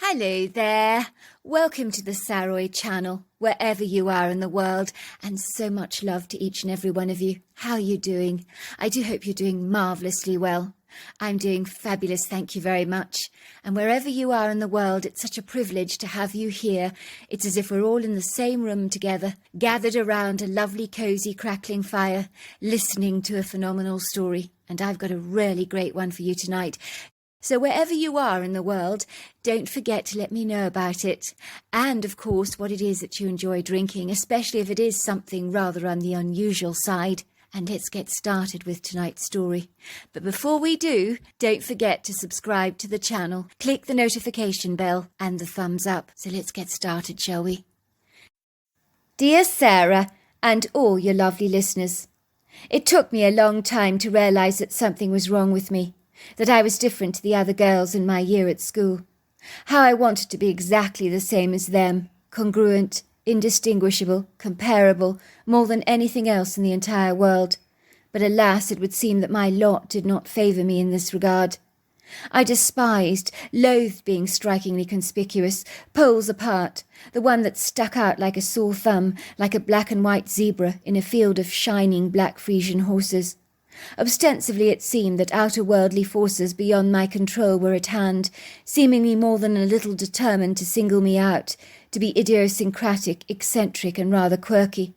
Hello there. Welcome to the Saroy channel, wherever you are in the world, and so much love to each and every one of you. How are you doing? I do hope you're doing marvellously well. I'm doing fabulous, thank you very much. And wherever you are in the world, it's such a privilege to have you here. It's as if we're all in the same room together, gathered around a lovely, cosy, crackling fire, listening to a phenomenal story. And I've got a really great one for you tonight. So wherever you are in the world, don't forget to let me know about it. And, of course, what it is that you enjoy drinking, especially if it is something rather on the unusual side. And let's get started with tonight's story. But before we do, don't forget to subscribe to the channel, click the notification bell and the thumbs up. So let's get started, shall we? Dear Sarah and all your lovely listeners, it took me a long time to realise that something was wrong with me, that I was different to the other girls in my year at school. How I wanted to be exactly the same as them, congruent, indistinguishable, comparable, more than anything else in the entire world. But alas, it would seem that my lot did not favour me in this regard. I despised, loathed being strikingly conspicuous, poles apart, the one that stuck out like a sore thumb, like a black and white zebra in a field of shining black Frisian horses. Ostensibly it seemed that outer worldly forces beyond my control were at hand, seemingly more than a little determined to single me out, to be idiosyncratic, eccentric, and rather quirky.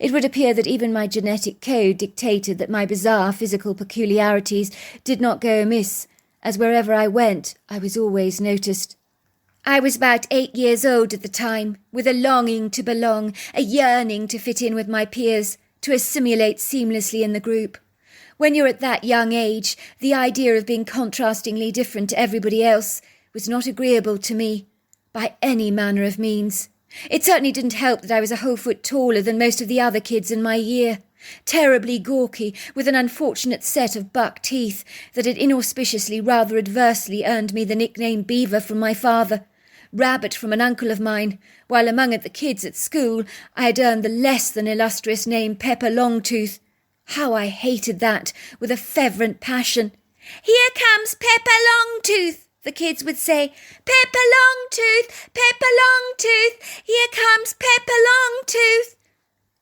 It would appear that even my genetic code dictated that my bizarre physical peculiarities did not go amiss, as wherever I went I was always noticed. I was about 8 years old at the time, with a longing to belong, a yearning to fit in with my peers, to assimilate seamlessly in the group. When you're at that young age, the idea of being contrastingly different to everybody else was not agreeable to me, by any manner of means. It certainly didn't help that I was a whole foot taller than most of the other kids in my year, terribly gawky, with an unfortunate set of buck teeth that had inauspiciously, rather adversely, earned me the nickname Beaver from my father, Rabbit from an uncle of mine, while among the kids at school I had earned the less than illustrious name Pepper Longtooth. How I hated that, with a fervent passion. "Here comes Pepper Longtooth," the kids would say. "Pepper Longtooth, Pepper Longtooth, here comes Pepper Longtooth."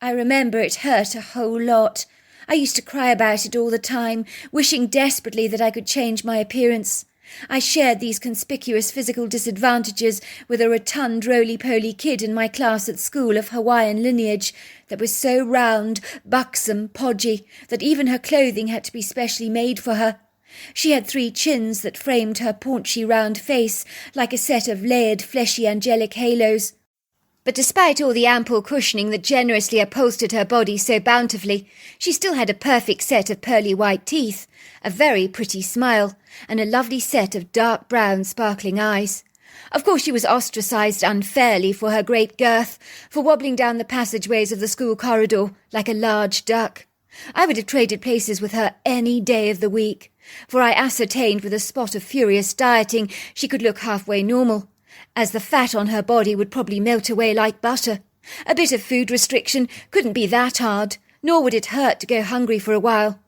I remember it hurt a whole lot. I used to cry about it all the time, wishing desperately that I could change my appearance. I shared these conspicuous physical disadvantages with a rotund, roly-poly kid in my class at school of Hawaiian lineage that was so round, buxom, podgy, that even her clothing had to be specially made for her. She had 3 chins that framed her paunchy round face like a set of layered, fleshy, angelic halos. But despite all the ample cushioning that generously upholstered her body so bountifully, she still had a perfect set of pearly white teeth, a very pretty smile, and a lovely set of dark brown sparkling eyes. Of course she was ostracised unfairly for her great girth, for wobbling down the passageways of the school corridor like a large duck. I would have traded places with her any day of the week, for I ascertained with a spot of furious dieting she could look halfway normal, as the fat on her body would probably melt away like butter. A bit of food restriction couldn't be that hard, nor would it hurt to go hungry for a while.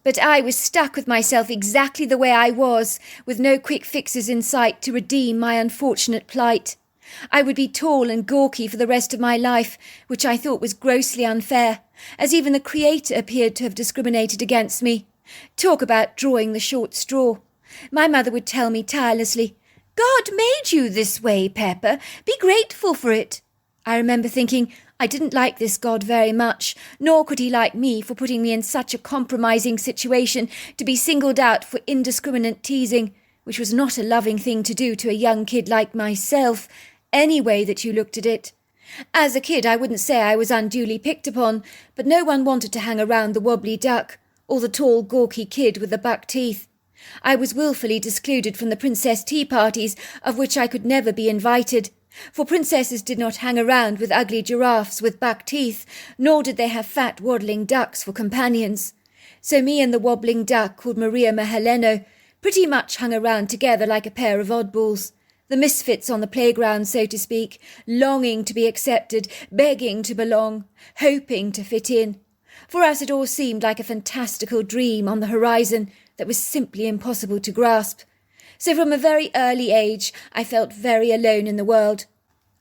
But I was stuck with myself exactly the way I was, with no quick fixes in sight to redeem my unfortunate plight. I would be tall and gawky for the rest of my life, which I thought was grossly unfair, as even the Creator appeared to have discriminated against me. Talk about drawing the short straw. My mother would tell me tirelessly, "God made you this way, Pepper. Be grateful for it." I remember thinking I didn't like this God very much, nor could he like me for putting me in such a compromising situation to be singled out for indiscriminate teasing, which was not a loving thing to do to a young kid like myself, any way that you looked at it. As a kid, I wouldn't say I was unduly picked upon, but no one wanted to hang around the wobbly duck, or the tall, gawky kid with the buck teeth. I was wilfully discluded from the princess tea parties, of which I could never be invited, for princesses did not hang around with ugly giraffes with buck teeth, nor did they have fat waddling ducks for companions. So me and the wobbling duck, called Maria Maheleno, pretty much hung around together like a pair of oddballs, the misfits on the playground, so to speak, longing to be accepted, begging to belong, hoping to fit in. For us it all seemed like a fantastical dream on the horizon that was simply impossible to grasp. So from a very early age, I felt very alone in the world.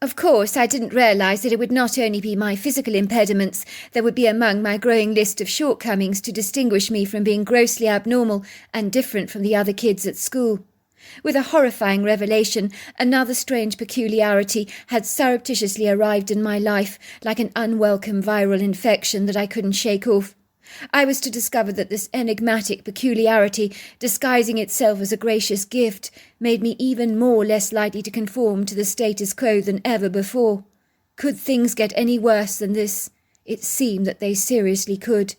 Of course, I didn't realise that it would not only be my physical impediments that would be among my growing list of shortcomings to distinguish me from being grossly abnormal and different from the other kids at school. With a horrifying revelation, another strange peculiarity had surreptitiously arrived in my life like an unwelcome viral infection that I couldn't shake off. I was to discover that this enigmatic peculiarity, disguising itself as a gracious gift, made me even more less likely to conform to the status quo than ever before. Could things get any worse than this? It seemed that they seriously could.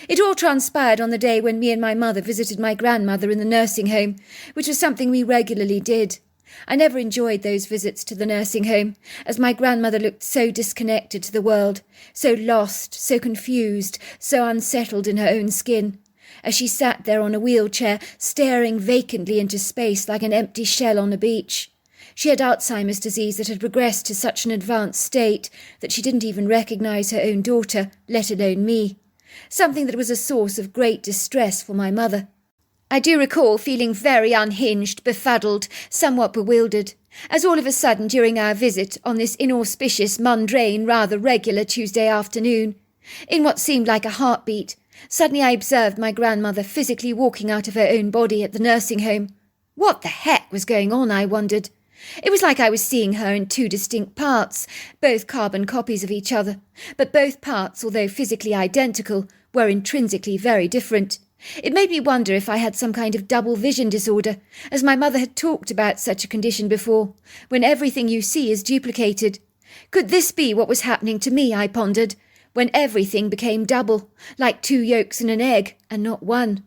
It all transpired on the day when me and my mother visited my grandmother in the nursing home, which was something we regularly did. I never enjoyed those visits to the nursing home, as my grandmother looked so disconnected to the world, so lost, so confused, so unsettled in her own skin, as she sat there on a wheelchair, staring vacantly into space like an empty shell on a beach. She had Alzheimer's disease that had progressed to such an advanced state that she didn't even recognise her own daughter, let alone me, something that was a source of great distress for my mother. I do recall feeling very unhinged, befuddled, somewhat bewildered, as all of a sudden during our visit on this inauspicious, mundane, rather regular Tuesday afternoon, in what seemed like a heartbeat, suddenly I observed my grandmother physically walking out of her own body at the nursing home. What the heck was going on, I wondered? It was like I was seeing her in two distinct parts, both carbon copies of each other, but both parts, although physically identical, were intrinsically very different. It made me wonder if I had some kind of double vision disorder, as my mother had talked about such a condition before, when everything you see is duplicated. Could this be what was happening to me, I pondered, when everything became double, like two yolks in an egg, and not one?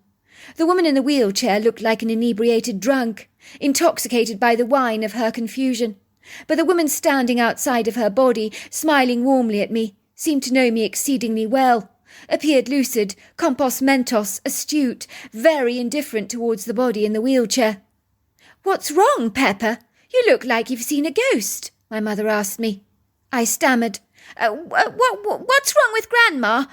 The woman in the wheelchair looked like an inebriated drunk, intoxicated by the wine of her confusion. But the woman standing outside of her body, smiling warmly at me, seemed to know me exceedingly well, appeared lucid, compos mentis, astute, very indifferent towards the body in the wheelchair. "What's wrong, Pepper? You look like you've seen a ghost," my mother asked me. I stammered. What's wrong with Grandma?"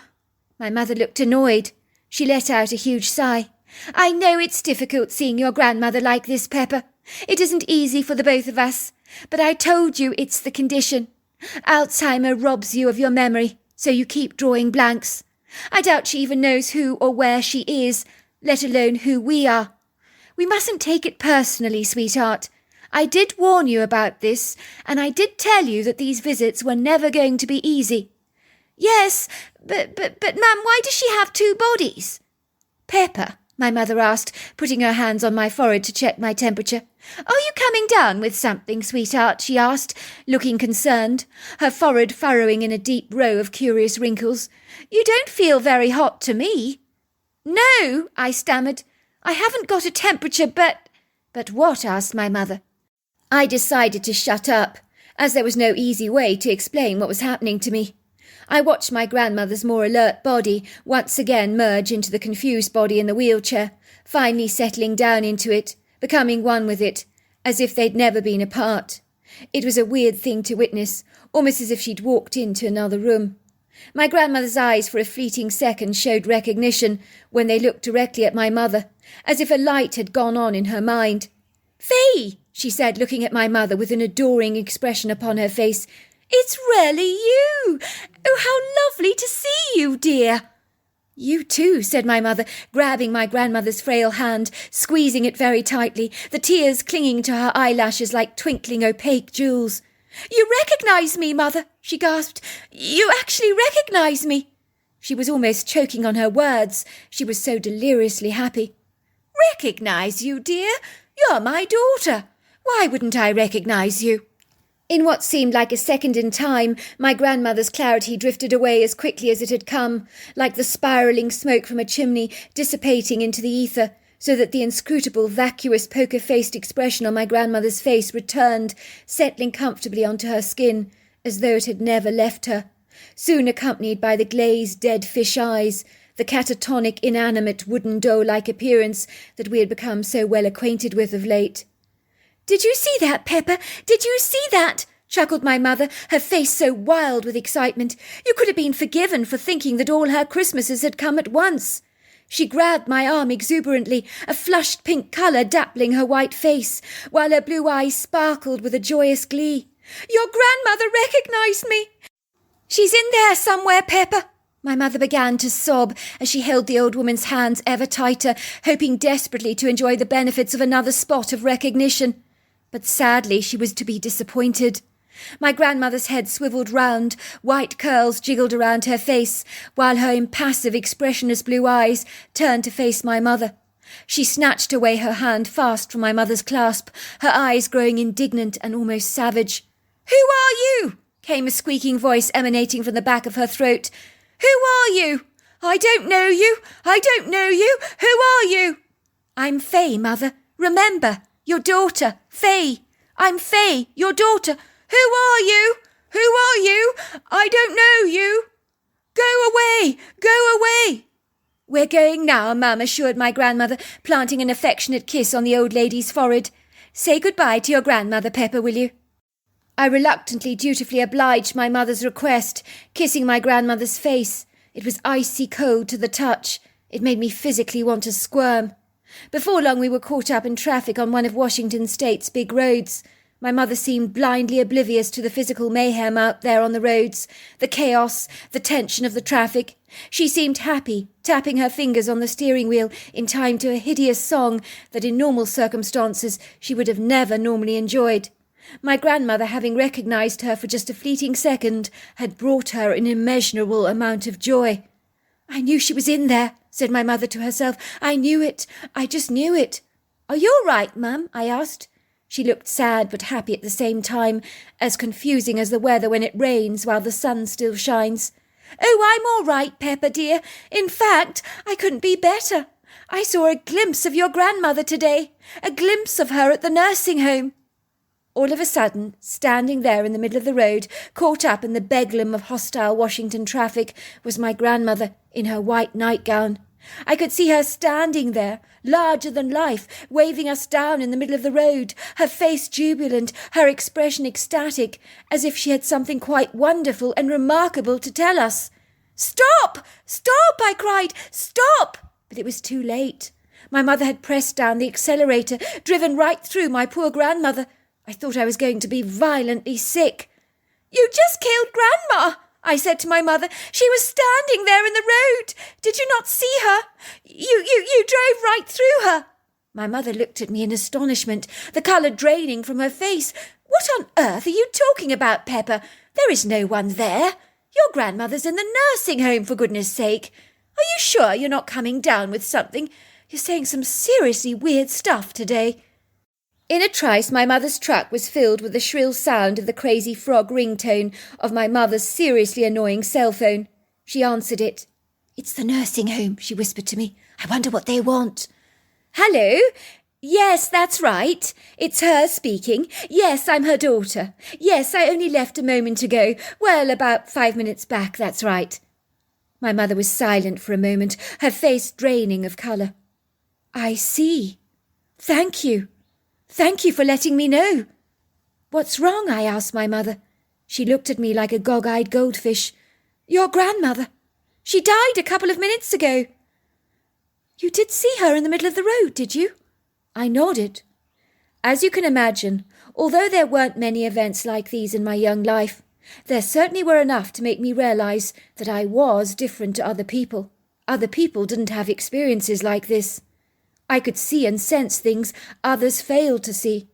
My mother looked annoyed. She let out a huge sigh. "I know it's difficult seeing your grandmother like this, Pepper. It isn't easy for the both of us. But I told you it's the condition. Alzheimer robs you of your memory, so you keep drawing blanks. I doubt she even knows who or where she is, let alone who we are. We mustn't take it personally, sweetheart. I did warn you about this, and I did tell you that these visits were never going to be easy." "Yes, but Ma'am, why does she have two bodies?" "Pepper," my mother asked, putting her hands on my forehead to check my temperature. "Are you coming down with something, sweetheart?" she asked, looking concerned, her forehead furrowing in a deep row of curious wrinkles. "You don't feel very hot to me." "No," I stammered. "I haven't got a temperature, but—" "But what?" asked my mother. I decided to shut up, as there was no easy way to explain what was happening to me. I watched my grandmother's more alert body once again merge into the confused body in the wheelchair, finally settling down into it, becoming one with it, as if they'd never been apart. It was a weird thing to witness, almost as if she'd walked into another room. My grandmother's eyes for a fleeting second showed recognition when they looked directly at my mother, as if a light had gone on in her mind. "Fee," she said, looking at my mother with an adoring expression upon her face. "It's really you! Oh, how lovely to see you, dear!" "You too," said my mother, grabbing my grandmother's frail hand, squeezing it very tightly, the tears clinging to her eyelashes like twinkling opaque jewels. "You recognise me, Mother," she gasped. "You actually recognise me." She was almost choking on her words. She was so deliriously happy. "Recognise you, dear? You're my daughter. Why wouldn't I recognise you?" In what seemed like a second in time, my grandmother's clarity drifted away as quickly as it had come, like the spiralling smoke from a chimney dissipating into the ether, so that the inscrutable, vacuous, poker-faced expression on my grandmother's face returned, settling comfortably onto her skin, as though it had never left her, soon accompanied by the glazed, dead fish eyes, the catatonic, inanimate, wooden dough-like appearance that we had become so well acquainted with of late. "Did you see that, Pepper? Did you see that?" chuckled my mother, her face so wild with excitement. "You could have been forgiven for thinking that all her Christmases had come at once. She grabbed my arm exuberantly, a flushed pink colour dappling her white face, while her blue eyes sparkled with a joyous glee. "Your grandmother recognised me! She's in there somewhere, Pepper!" My mother began to sob as she held the old woman's hands ever tighter, hoping desperately to enjoy the benefits of another spot of recognition. But sadly she was to be disappointed. My grandmother's head swivelled round, white curls jiggled around her face, while her impassive, expressionless blue eyes turned to face my mother. She snatched away her hand fast from my mother's clasp, her eyes growing indignant and almost savage. "Who are you?" came a squeaking voice emanating from the back of her throat. "Who are you? I don't know you. I don't know you. Who are you?" "I'm Faye, Mother. Remember, your daughter, Faye. I'm Faye, your daughter." "Who are you? Who are you? I don't know you." "Go away! Go away!" "We're going now," Mum assured my grandmother, planting an affectionate kiss on the old lady's forehead. "Say goodbye to your grandmother, Pepper, will you?" I reluctantly, dutifully obliged my mother's request, kissing my grandmother's face. It was icy cold to the touch. It made me physically want to squirm. Before long we were caught up in traffic on one of Washington State's big roads. My mother seemed blindly oblivious to the physical mayhem out there on the roads, the chaos, the tension of the traffic. She seemed happy, tapping her fingers on the steering wheel in time to a hideous song that in normal circumstances she would have never normally enjoyed. My grandmother, having recognised her for just a fleeting second, had brought her an immeasurable amount of joy. "I knew she was in there," said my mother to herself. "I knew it. I just knew it." "Are you all right, Mum?" I asked. She looked sad but happy at the same time, as confusing as the weather when it rains while the sun still shines. "Oh, I'm all right, Pepper dear. In fact, I couldn't be better. I saw a glimpse of your grandmother today, a glimpse of her at the nursing home." All of a sudden, standing there in the middle of the road, caught up in the bedlam of hostile Washington traffic, was my grandmother in her white nightgown. I could see her standing there, larger than life, waving us down in the middle of the road, her face jubilant, her expression ecstatic, as if she had something quite wonderful and remarkable to tell us. "Stop! Stop!" I cried. "Stop!" But it was too late. My mother had pressed down the accelerator, driven right through my poor grandmother. I thought I was going to be violently sick. "You just killed Grandma," I said to my mother. "She was standing there in the road. Did you not see her? You drove right through her." My mother looked at me in astonishment, the colour draining from her face. "What on earth are you talking about, Pepper? There is no one there. Your grandmother's in the nursing home, for goodness sake. Are you sure you're not coming down with something? You're saying some seriously weird stuff today." In a trice, my mother's truck was filled with the shrill sound of the crazy frog ringtone of my mother's seriously annoying cell phone. She answered it. "It's the nursing home," she whispered to me. "I wonder what they want." "Hello? Yes, that's right. It's her speaking. Yes, I'm her daughter. Yes, I only left a moment ago. Well, about 5 minutes back, that's right." My mother was silent for a moment, her face draining of colour. "I see. Thank you. Thank you for letting me know." "What's wrong?" I asked my mother. She looked at me like a gog-eyed goldfish. "Your grandmother. She died a couple of minutes ago." "You did see her in the middle of the road, did you?" I nodded. As you can imagine, although there weren't many events like these in my young life, there certainly were enough to make me realise that I was different to other people. Other people didn't have experiences like this. I could see and sense things others failed to see.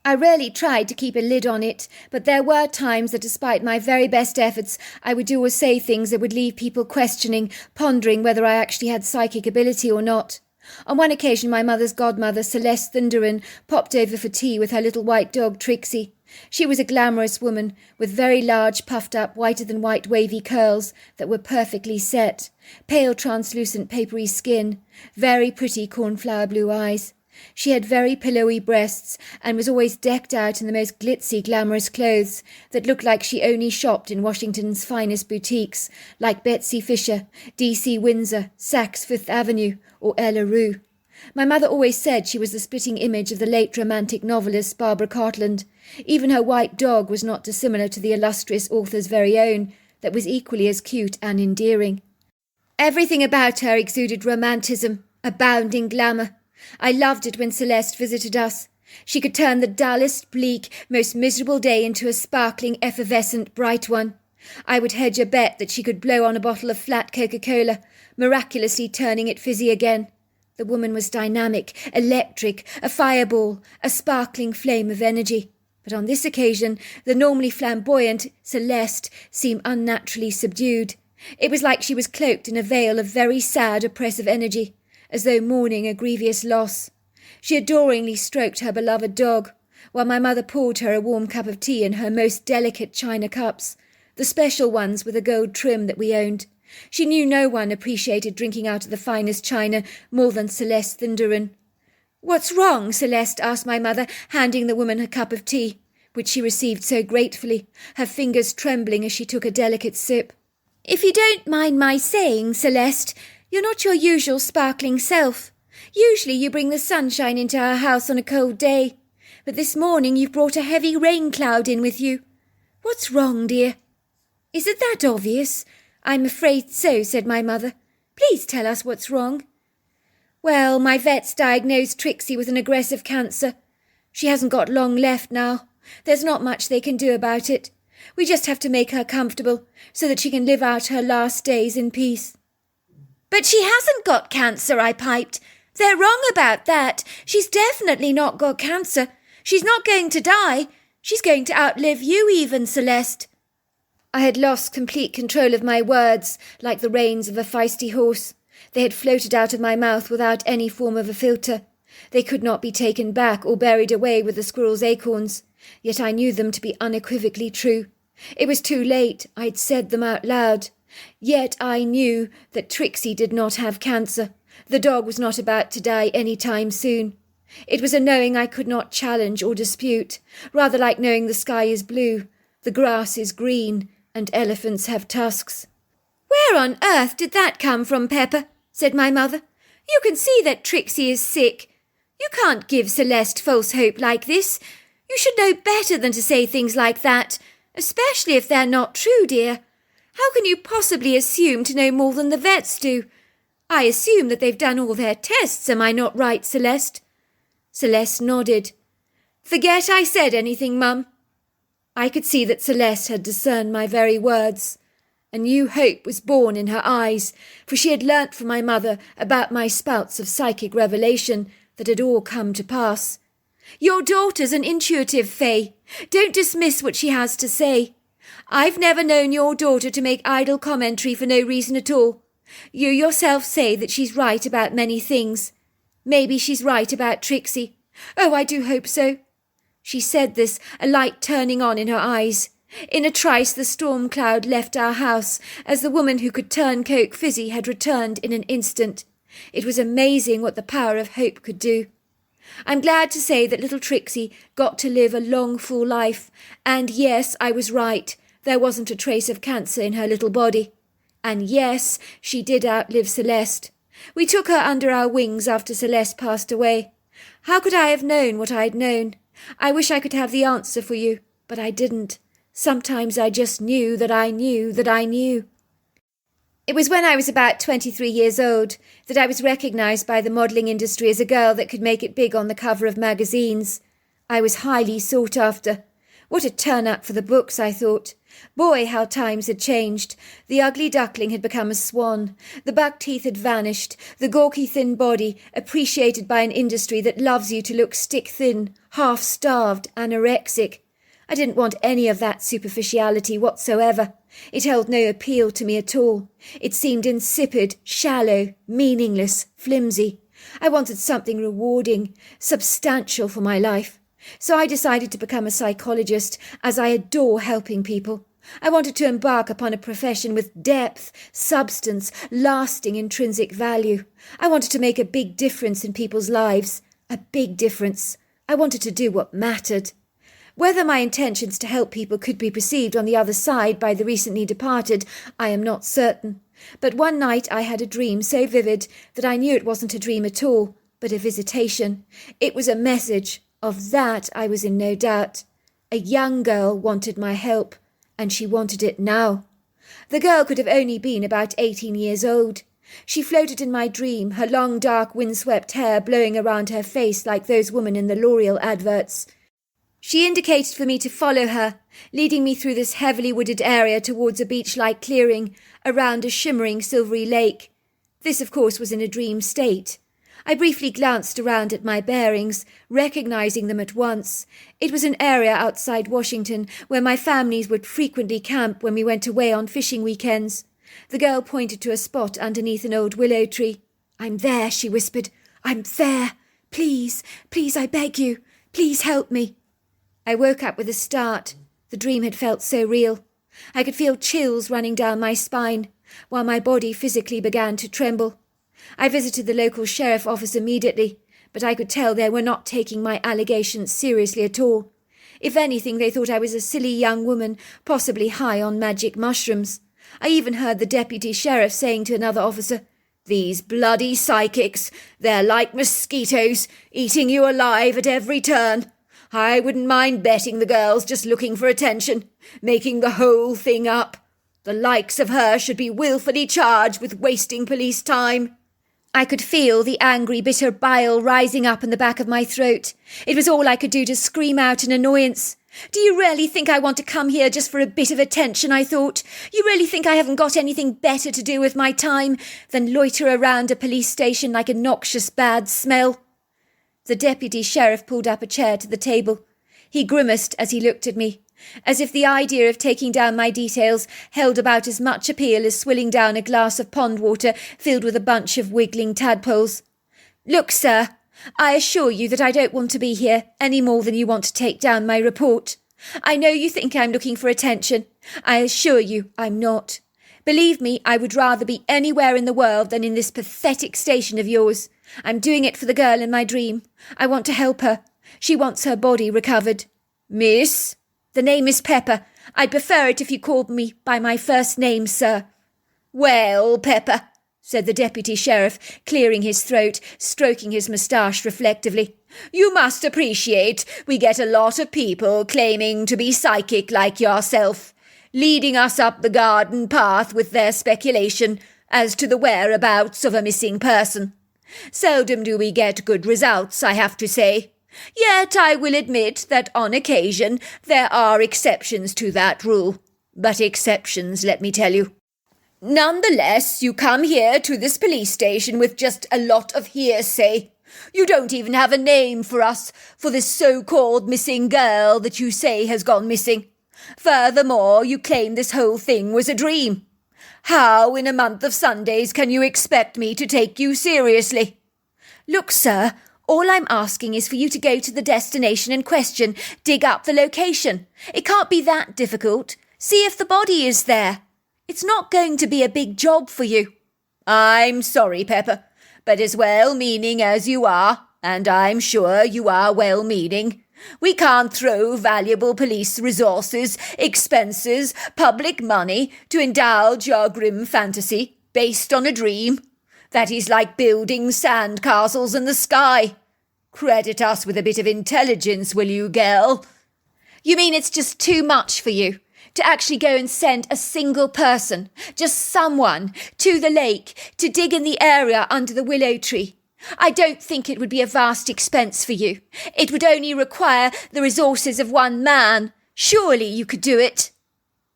I rarely tried to keep a lid on it, but there were times that despite my very best efforts, I would do or say things that would leave people questioning, pondering whether I actually had psychic ability or not. On one occasion, my mother's godmother, Celeste Thunderin, popped over for tea with her little white dog, Trixie. She was a glamorous woman, with very large, puffed-up, whiter-than-white wavy curls that were perfectly set, pale, translucent, papery skin, very pretty cornflower blue eyes. She had very pillowy breasts and was always decked out in the most glitzy, glamorous clothes that looked like she only shopped in Washington's finest boutiques, like Betsy Fisher, D.C. Windsor, Saks Fifth Avenue, or Ella Rue. My mother always said she was the spitting image of the late romantic novelist Barbara Cartland. Even her white dog was not dissimilar to the illustrious author's very own, that was equally as cute and endearing. Everything about her exuded romanticism, abounding glamour. I loved it when Celeste visited us. She could turn the dullest, bleak, most miserable day into a sparkling, effervescent, bright one. I would hedge a bet that she could blow on a bottle of flat Coca-Cola, miraculously turning it fizzy again. The woman was dynamic, electric, a fireball, a sparkling flame of energy. But on this occasion, the normally flamboyant Celeste seemed unnaturally subdued. It was like she was cloaked in a veil of very sad, oppressive energy, as though mourning a grievous loss. She adoringly stroked her beloved dog, while my mother poured her a warm cup of tea in her most delicate china cups, the special ones with a gold trim that we owned. She knew no one appreciated drinking out of the finest china more than Celeste Thinderan. "What's wrong?" Celeste asked my mother, handing the woman her cup of tea, which she received so gratefully, her fingers trembling as she took a delicate sip. "If you don't mind my saying, Celeste, you're not your usual sparkling self. Usually you bring the sunshine into our house on a cold day, but this morning you've brought a heavy rain cloud in with you. What's wrong, dear?" "Is it that obvious?" "I'm afraid so," said my mother. "Please tell us what's wrong." "Well, my vet's diagnosed Trixie with an aggressive cancer. She hasn't got long left now. There's not much they can do about it. We just have to make her comfortable so that she can live out her last days in peace." "But she hasn't got cancer," I piped. "They're wrong about that. She's definitely not got cancer. She's not going to die. She's going to outlive you even, Celeste." I had lost complete control of my words, like the reins of a feisty horse. They had floated out of my mouth without any form of a filter. They could not be taken back or buried away with the squirrel's acorns, yet I knew them to be unequivocally true. It was too late. I had said them out loud. Yet I knew that Trixie did not have cancer. The dog was not about to die any time soon. It was a knowing I could not challenge or dispute, rather like knowing the sky is blue, the grass is green, and elephants have tusks. "Where on earth did that come from, Pepper?" said my mother. "You can see that Trixie is sick. You can't give Celeste false hope like this. You should know better than to say things like that, especially if they're not true, dear. How can you possibly assume to know more than the vets do? I assume that they've done all their tests, am I not right, Celeste?" Celeste nodded. "Forget I said anything, Mum." I could see that Celeste had discerned my very words. A new hope was born in her eyes, for she had learnt from my mother about my spouts of psychic revelation that had all come to pass. "Your daughter's an intuitive, Faye. Don't dismiss what she has to say. I've never known your daughter to make idle commentary for no reason at all. You yourself say that she's right about many things. Maybe she's right about Trixie. Oh, I do hope so." She said this, a light turning on in her eyes. In a trice the storm cloud left our house, as the woman who could turn Coke fizzy had returned in an instant. It was amazing what the power of hope could do. I'm glad to say that little Trixie got to live a long, full life, and yes, I was right. There wasn't a trace of cancer in her little body. And yes, she did outlive Celeste. We took her under our wings after Celeste passed away. How could I have known what I'd known? I wish I could have the answer for you, but I didn't. Sometimes I just knew that I knew that I knew. It was when I was about 23 years old that I was recognised by the modelling industry as a girl that could make it big on the cover of magazines. I was highly sought after. What a turn-up for the books, I thought. Boy, how times had changed. The ugly duckling had become a swan. The buck teeth had vanished. The gawky thin body, appreciated by an industry that loves you to look stick-thin, half-starved, anorexic. I didn't want any of that superficiality whatsoever. It held no appeal to me at all. It seemed insipid, shallow, meaningless, flimsy. I wanted something rewarding, substantial for my life. So I decided to become a psychologist, as I adore helping people. I wanted to embark upon a profession with depth, substance, lasting intrinsic value. I wanted to make a big difference in people's lives. A big difference. I wanted to do what mattered. Whether my intentions to help people could be perceived on the other side by the recently departed, I am not certain. But one night I had a dream so vivid that I knew it wasn't a dream at all, but a visitation. It was a message. Of that I was in no doubt. A young girl wanted my help, and she wanted it now. The girl could have only been about 18 years old. She floated in my dream, her long dark windswept hair blowing around her face like those women in the L'Oreal adverts. She indicated for me to follow her, leading me through this heavily wooded area towards a beach-like clearing around a shimmering silvery lake. This, of course, was in a dream state. I briefly glanced around at my bearings, recognizing them at once. It was an area outside Washington where my families would frequently camp when we went away on fishing weekends. The girl pointed to a spot underneath an old willow tree. "I'm there," she whispered. "I'm there. Please, please, I beg you. Please help me." I woke up with a start. The dream had felt so real. I could feel chills running down my spine, while my body physically began to tremble. I visited the local sheriff office immediately, but I could tell they were not taking my allegations seriously at all. If anything, they thought I was a silly young woman, possibly high on magic mushrooms. I even heard the deputy sheriff saying to another officer, "These bloody psychics, they're like mosquitoes, eating you alive at every turn. I wouldn't mind betting the girl's just looking for attention, making the whole thing up. The likes of her should be willfully charged with wasting police time." I could feel the angry, bitter bile rising up in the back of my throat. It was all I could do to scream out in annoyance. "Do you really think I want to come here just for a bit of attention?" I thought. "You really think I haven't got anything better to do with my time than loiter around a police station like a noxious bad smell?" The deputy sheriff pulled up a chair to the table. He grimaced as he looked at me, as if the idea of taking down my details held about as much appeal as swilling down a glass of pond water filled with a bunch of wiggling tadpoles. "Look, sir, I assure you that I don't want to be here any more than you want to take down my report. I know you think I'm looking for attention. I assure you I'm not. Believe me, I would rather be anywhere in the world than in this pathetic station of yours. I'm doing it for the girl in my dream. I want to help her. She wants her body recovered." "Miss?" "The name is Pepper. I'd prefer it if you called me by my first name, sir." "Well, Pepper," said the deputy sheriff, clearing his throat, stroking his moustache reflectively, "you must appreciate we get a lot of people claiming to be psychic like yourself, leading us up the garden path with their speculation as to the whereabouts of a missing person. Seldom do we get good results, I have to say. Yet I will admit that on occasion there are exceptions to that rule. But exceptions, let me tell you. Nonetheless, you come here to this police station with just a lot of hearsay. You don't even have a name for us, for this so-called missing girl that you say has gone missing. Furthermore, you claim this whole thing was a dream. How in a month of Sundays can you expect me to take you seriously?" "Look, sir, all I'm asking is for you to go to the destination in question, dig up the location. It can't be that difficult. See if the body is there. It's not going to be a big job for you." "I'm sorry, Pepper, but as well-meaning as you are, and I'm sure you are well-meaning, we can't throw valuable police resources, expenses, public money to indulge your grim fantasy based on a dream. That is like building sandcastles in the sky. Credit us with a bit of intelligence, will you, girl?" "You mean it's just too much for you to actually go and send a single person, just someone, to the lake to dig in the area under the willow tree? I don't think it would be a vast expense for you. It would only require the resources of one man. Surely you could do it."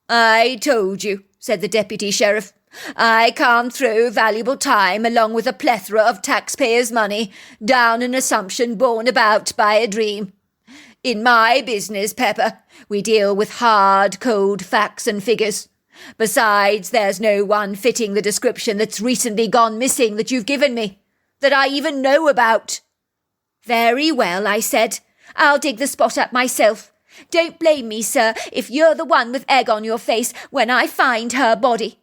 "I told you," said the deputy sheriff. "I can't throw valuable time along with a plethora of taxpayers' money down an assumption borne about by a dream. In my business, Pepper, we deal with hard, cold facts and figures. Besides, there's no one fitting the description that's recently gone missing that you've given me, that I even know about." "Very well," I said. "I'll dig the spot up myself. Don't blame me, sir, if you're the one with egg on your face when I find her body."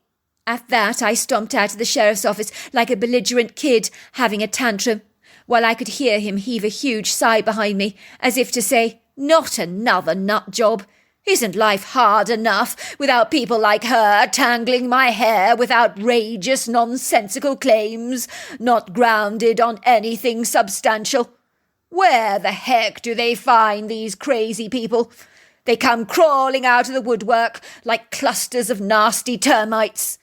At that, I stomped out of the sheriff's office like a belligerent kid having a tantrum, while I could hear him heave a huge sigh behind me, as if to say, "Not another nut job. Isn't life hard enough without people like her tangling my hair with outrageous, nonsensical claims, not grounded on anything substantial? Where the heck do they find these crazy people? They come crawling out of the woodwork like clusters of nasty termites."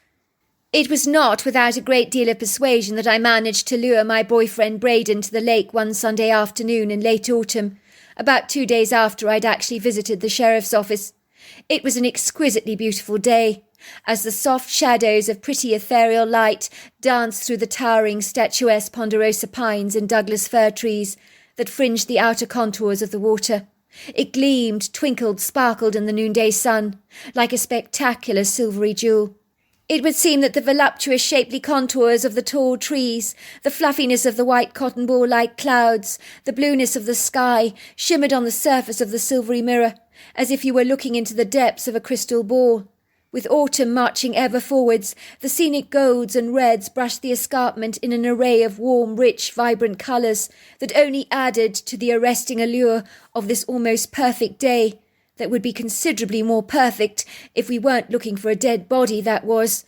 It was not without a great deal of persuasion that I managed to lure my boyfriend Braden to the lake one Sunday afternoon in late autumn, about 2 days after I'd actually visited the sheriff's office. It was an exquisitely beautiful day, as the soft shadows of pretty ethereal light danced through the towering statuesque ponderosa pines and Douglas fir trees that fringed the outer contours of the water. It gleamed, twinkled, sparkled in the noonday sun, like a spectacular silvery jewel. It would seem that the voluptuous shapely contours of the tall trees, the fluffiness of the white cotton ball-like clouds, the blueness of the sky, shimmered on the surface of the silvery mirror, as if you were looking into the depths of a crystal ball. With autumn marching ever forwards, the scenic golds and reds brushed the escarpment in an array of warm, rich, vibrant colours that only added to the arresting allure of this almost perfect day, that would be considerably more perfect if we weren't looking for a dead body, that was.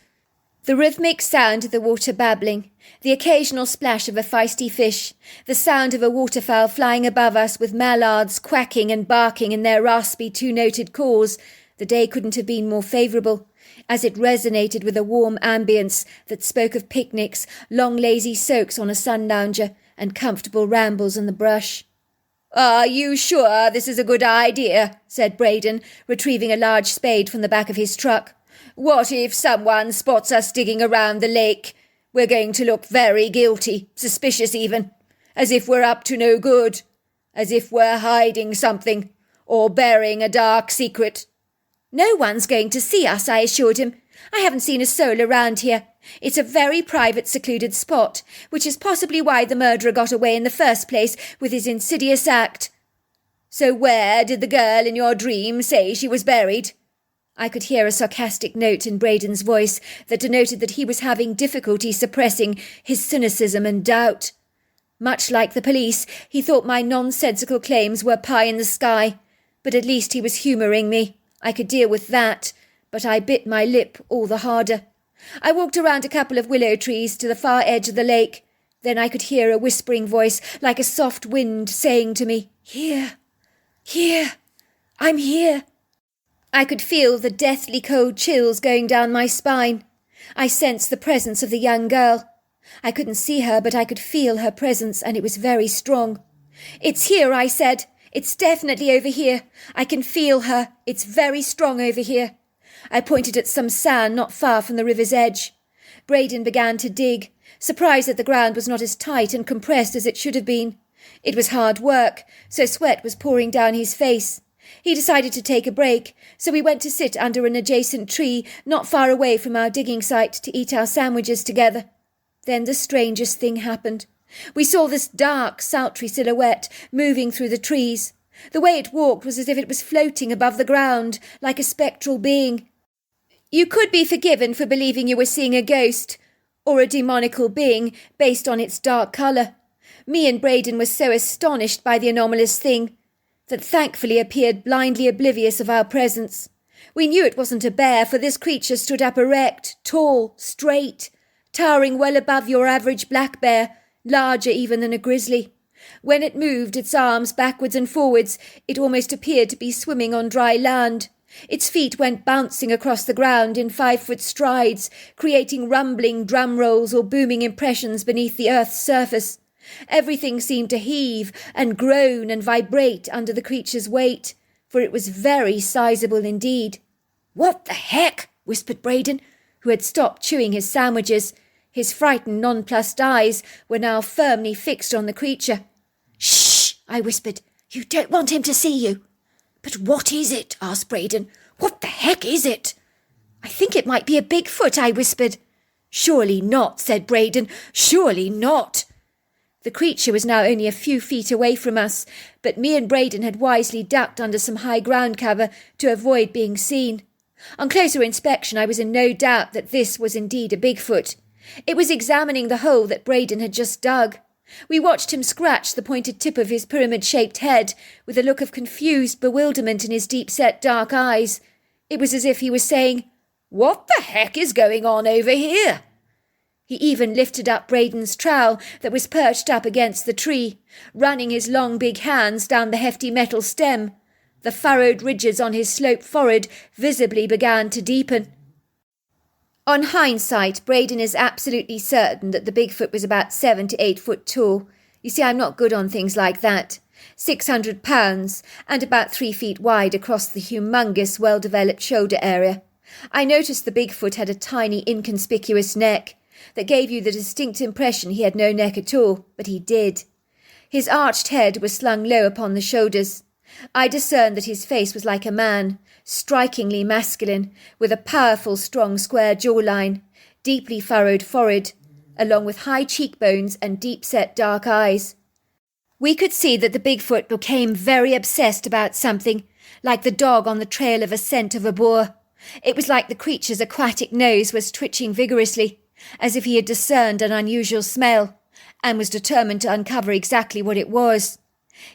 The rhythmic sound of the water babbling, the occasional splash of a feisty fish, the sound of a waterfowl flying above us with mallards quacking and barking in their raspy two-noted calls, the day couldn't have been more favourable, as it resonated with a warm ambience that spoke of picnics, long lazy soaks on a sun-lounger, and comfortable rambles in the brush. "Are you sure this is a good idea?" said Braden, retrieving a large spade from the back of his truck. "What if someone spots us digging around the lake? We're going to look very guilty, suspicious even, as if we're up to no good, as if we're hiding something, or burying a dark secret." "No one's going to see us," I assured him. "I haven't seen a soul around here. It's a very private, secluded spot, which is possibly why the murderer got away in the first place with his insidious act." "So where did the girl in your dream say she was buried?" I could hear a sarcastic note in Braden's voice that denoted that he was having difficulty suppressing his cynicism and doubt. Much like the police, he thought my nonsensical claims were pie in the sky, but at least he was humouring me. I could deal with that, but I bit my lip all the harder. I walked around a couple of willow trees to the far edge of the lake. Then I could hear a whispering voice like a soft wind saying to me, "Here, here, I'm here." I could feel the deathly cold chills going down my spine. I sensed the presence of the young girl. I couldn't see her, but I could feel her presence, and it was very strong. "It's here," I said. "It's definitely over here. I can feel her. It's very strong over here." I pointed at some sand not far from the river's edge. Braden began to dig, surprised that the ground was not as tight and compressed as it should have been. It was hard work, so sweat was pouring down his face. He decided to take a break, so we went to sit under an adjacent tree not far away from our digging site to eat our sandwiches together. Then the strangest thing happened. We saw this dark, sultry silhouette moving through the trees. The way it walked was as if it was floating above the ground, like a spectral being. You could be forgiven for believing you were seeing a ghost, or a demonical being, based on its dark colour. Me and Braden were so astonished by the anomalous thing that thankfully appeared blindly oblivious of our presence. We knew it wasn't a bear, for this creature stood up erect, tall, straight, towering well above your average black bear, larger even than a grizzly. When it moved its arms backwards and forwards, it almost appeared to be swimming on dry land. Its feet went bouncing across the ground in 5-foot strides, creating rumbling drum rolls or booming impressions beneath the earth's surface. Everything seemed to heave and groan and vibrate under the creature's weight, for it was very sizable indeed. "What the heck?" whispered Braden, who had stopped chewing his sandwiches. His frightened, nonplussed eyes were now firmly fixed on the creature. "Shh!" I whispered. "You don't want him to see you." "But what is it?" asked Braden. "What the heck is it?" "I think it might be a Bigfoot," I whispered. "Surely not," said Braden. "Surely not." The creature was now only a few feet away from us, but me and Braden had wisely ducked under some high ground cover to avoid being seen. On closer inspection, I was in no doubt that this was indeed a Bigfoot. It was examining the hole that Braden had just dug. We watched him scratch the pointed tip of his pyramid-shaped head with a look of confused bewilderment in his deep-set dark eyes. It was as if he was saying, "What the heck is going on over here?" He even lifted up Braden's trowel that was perched up against the tree, running his long big hands down the hefty metal stem. The furrowed ridges on his sloped forehead visibly began to deepen. On hindsight, Braden is absolutely certain that the Bigfoot was about 7 to 8 foot tall. You see, I'm not good on things like that. 600 pounds and about 3 feet wide across the humongous, well-developed shoulder area. I noticed the Bigfoot had a tiny, inconspicuous neck that gave you the distinct impression he had no neck at all, but he did. His arched head was slung low upon the shoulders. I discerned that his face was like a man, strikingly masculine, with a powerful, strong, square jawline, deeply furrowed forehead, along with high cheekbones and deep-set dark eyes. We could see that the Bigfoot became very obsessed about something, like the dog on the trail of a scent of a boar. It was like the creature's aquatic nose was twitching vigorously, as if he had discerned an unusual smell, and was determined to uncover exactly what it was.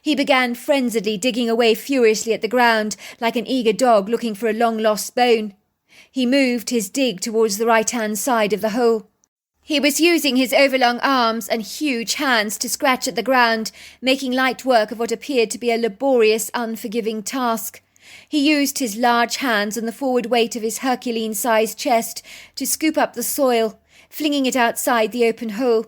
He began frenziedly digging away furiously at the ground, like an eager dog looking for a long-lost bone. He moved his dig towards the right-hand side of the hole. He was using his overlong arms and huge hands to scratch at the ground, making light work of what appeared to be a laborious, unforgiving task. He used his large hands and the forward weight of his Herculean-sized chest to scoop up the soil, flinging it outside the open hole.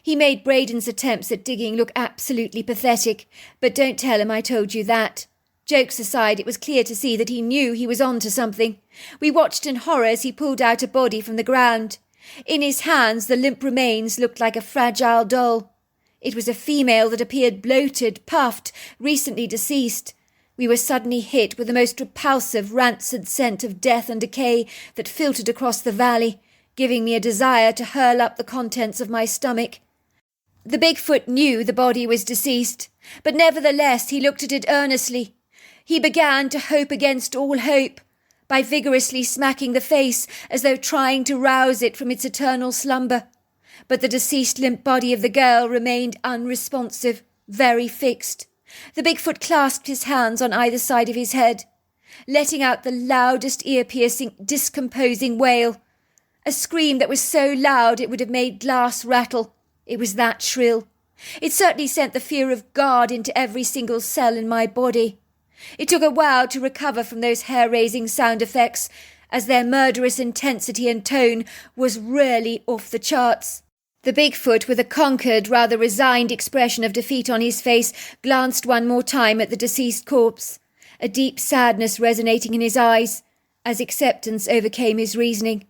He made Braden's attempts at digging look absolutely pathetic, but don't tell him I told you that. Jokes aside, it was clear to see that he knew he was on to something. We watched in horror as he pulled out a body from the ground. In his hands the limp remains looked like a fragile doll. It was a female that appeared bloated, puffed, recently deceased. We were suddenly hit with the most repulsive, rancid scent of death and decay that filtered across the valley, giving me a desire to hurl up the contents of my stomach. The Bigfoot knew the body was deceased, but nevertheless he looked at it earnestly. He began to hope against all hope, by vigorously smacking the face as though trying to rouse it from its eternal slumber. But the deceased limp body of the girl remained unresponsive, very fixed. The Bigfoot clasped his hands on either side of his head, letting out the loudest ear-piercing, discomposing wail. A scream that was so loud it would have made glass rattle. It was that shrill. It certainly sent the fear of God into every single cell in my body. It took a while to recover from those hair-raising sound effects, as their murderous intensity and tone was really off the charts. The Bigfoot, with a conquered, rather resigned expression of defeat on his face, glanced one more time at the deceased corpse, a deep sadness resonating in his eyes, as acceptance overcame his reasoning.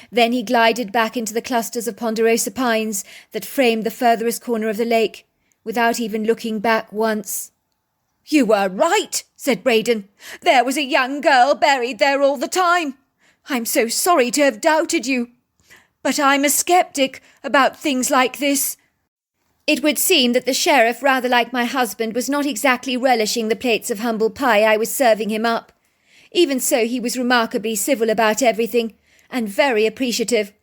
Then he glided back into the clusters of ponderosa pines that framed the furthest corner of the lake, without even looking back once. "You were right," said Braden. "There was a young girl buried there all the time. I'm so sorry to have doubted you. But I'm a skeptic about things like this." It would seem that the sheriff, rather like my husband, was not exactly relishing the plates of humble pie I was serving him up. Even so, he was remarkably civil about everything, and very appreciative.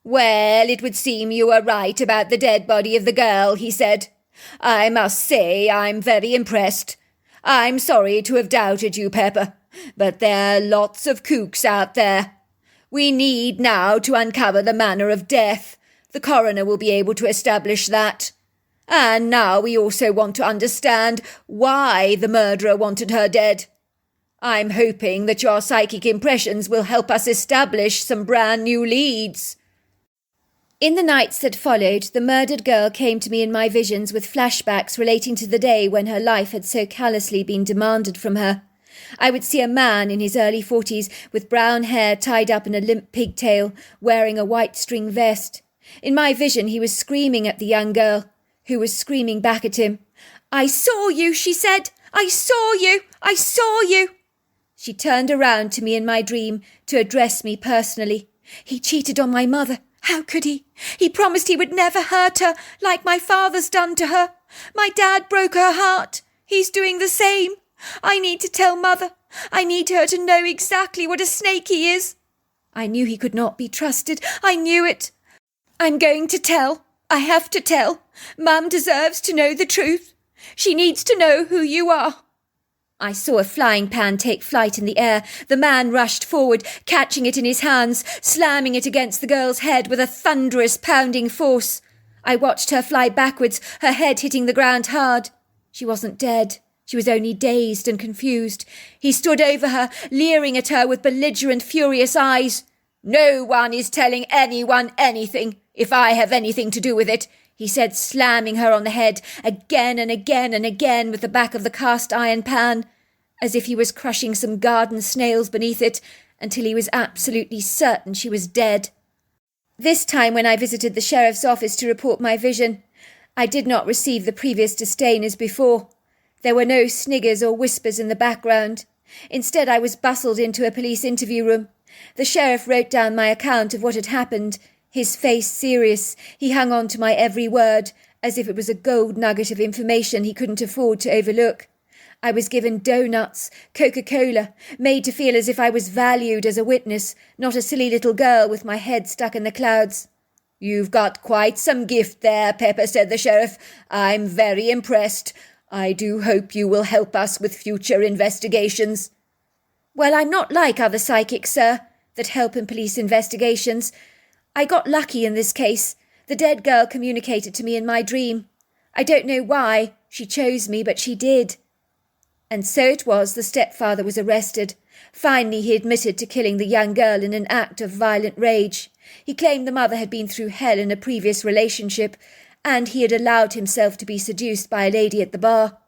"Well, it would seem you were right about the dead body of the girl," he said. "I must say I'm very impressed. I'm sorry to have doubted you, Pepper, but there are lots of kooks out there. We need now to uncover the manner of death. The coroner will be able to establish that. And now we also want to understand why the murderer wanted her dead. I'm hoping that your psychic impressions will help us establish some brand new leads." In the nights that followed, the murdered girl came to me in my visions with flashbacks relating to the day when her life had so callously been demanded from her. I would see a man in his early 40s with brown hair tied up in a limp pigtail, wearing a white string vest. In my vision he was screaming at the young girl, who was screaming back at him. "I saw you," she said. "I saw you! I saw you!" She turned around to me in my dream to address me personally. "He cheated on my mother. How could he? He promised he would never hurt her, like my father's done to her. My dad broke her heart. He's doing the same. I need to tell Mother. I need her to know exactly what a snake he is." I knew he could not be trusted. I knew it. "I'm going to tell. I have to tell. Mum deserves to know the truth. She needs to know who you are." I saw a flying pan take flight in the air. The man rushed forward, catching it in his hands, slamming it against the girl's head with a thunderous pounding force. I watched her fly backwards, her head hitting the ground hard. She wasn't dead. She was only dazed and confused. He stood over her, leering at her with belligerent, furious eyes. "No one is telling anyone anything, if I have anything to do with it," he said, slamming her on the head again and again and again with the back of the cast-iron pan, as if he was crushing some garden snails beneath it, until he was absolutely certain she was dead. This time, when I visited the sheriff's office to report my vision, I did not receive the previous disdain as before. There were no sniggers or whispers in the background. Instead, I was bustled into a police interview room. The sheriff wrote down my account of what had happened. His face serious, he hung on to my every word, as if it was a gold nugget of information he couldn't afford to overlook. I was given doughnuts, Coca-Cola, made to feel as if I was valued as a witness, not a silly little girl with my head stuck in the clouds. "You've got quite some gift there, Pepper," said the sheriff. "I'm very impressed. I do hope you will help us with future investigations." "Well, I'm not like other psychics, sir, that help in police investigations. I got lucky in this case. The dead girl communicated to me in my dream. I don't know why she chose me, but she did." And so it was the stepfather was arrested. Finally, he admitted to killing the young girl in an act of violent rage. He claimed the mother had been through hell in a previous relationship, and he had allowed himself to be seduced by a lady at the bar.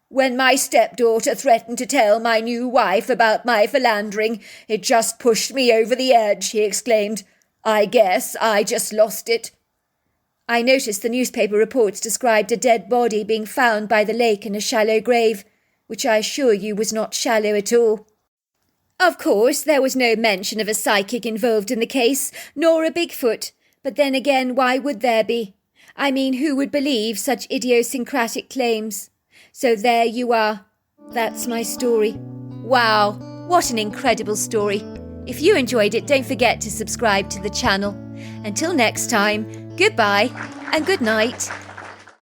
"When my stepdaughter threatened to tell my new wife about my philandering, it just pushed me over the edge," he exclaimed. "I guess I just lost it." I noticed the newspaper reports described a dead body being found by the lake in a shallow grave, which I assure you was not shallow at all. Of course, there was no mention of a psychic involved in the case, nor a Bigfoot, but then again, why would there be? I mean, who would believe such idiosyncratic claims? So there you are. That's my story. Wow, what an incredible story. If you enjoyed it, don't forget to subscribe to the channel. Until next time, goodbye and good night.